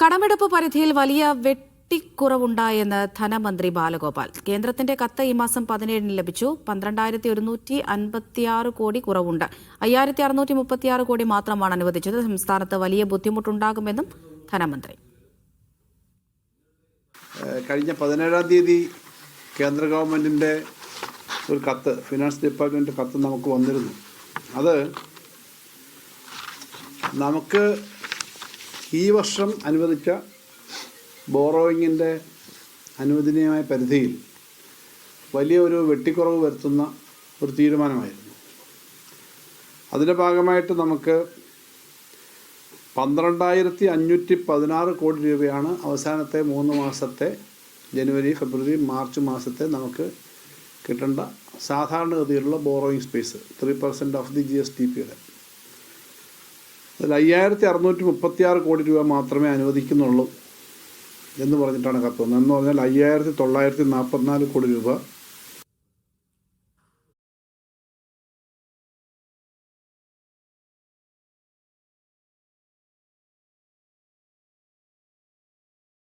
കടമെടുപ്പ് പരിധിയിൽ വലിയ വെട്ടിക്കുറവുണ്ടായെന്ന് ധനമന്ത്രി ബാലഗോപാൽ. കേന്ദ്രത്തിന്റെ കത്ത് ഈ മാസം 17-ന് ലഭിച്ചു. 12,156 കോടി കുറവുണ്ട്. 5,636 കോടി മാത്രമാണ് അനുവദിച്ചത്. സംസ്ഥാനത്ത് വലിയ ബുദ്ധിമുട്ടുണ്ടാകുമെന്നും ധനമന്ത്രി. കഴിഞ്ഞ 17-ാം തീയതി കേന്ദ്ര ഗവൺമെൻറ്റിൻ്റെ ഒരു കത്ത്, ഫിനാൻസ് ഡിപ്പാർട്ട്മെൻറ്റ് കത്ത് നമുക്ക് വന്നിരുന്നു. അത് നമുക്ക് ഈ വർഷം അനുവദിച്ച ബോറോയിങ്ങിൻ്റെ അനുവദനീയമായ പരിധിയിൽ വലിയ ഒരു വെട്ടിക്കുറവ് വരുത്തുന്ന ഒരു തീരുമാനമായിരുന്നു. അതിൻ്റെ ഭാഗമായിട്ട് നമുക്ക് 12,516 കോടി രൂപയാണ് അവസാനത്തെ 3 മാസത്തെ ജനുവരി, ഫെബ്രുവരി, മാർച്ച് മാസത്തെ നമുക്ക് കിട്ടേണ്ട സാധാരണഗതിയിലുള്ള ബോറോയിങ് സ്പേസ് 3% ഓഫ് ദി GSDP-യുടെ. അതിൽ 5,636 കോടി രൂപ മാത്രമേ അനുവദിക്കുന്നുള്ളൂ എന്ന് പറഞ്ഞിട്ടാണ് കത്ത് വന്നത്. എന്ന് പറഞ്ഞാൽ 5,944 കോടി രൂപ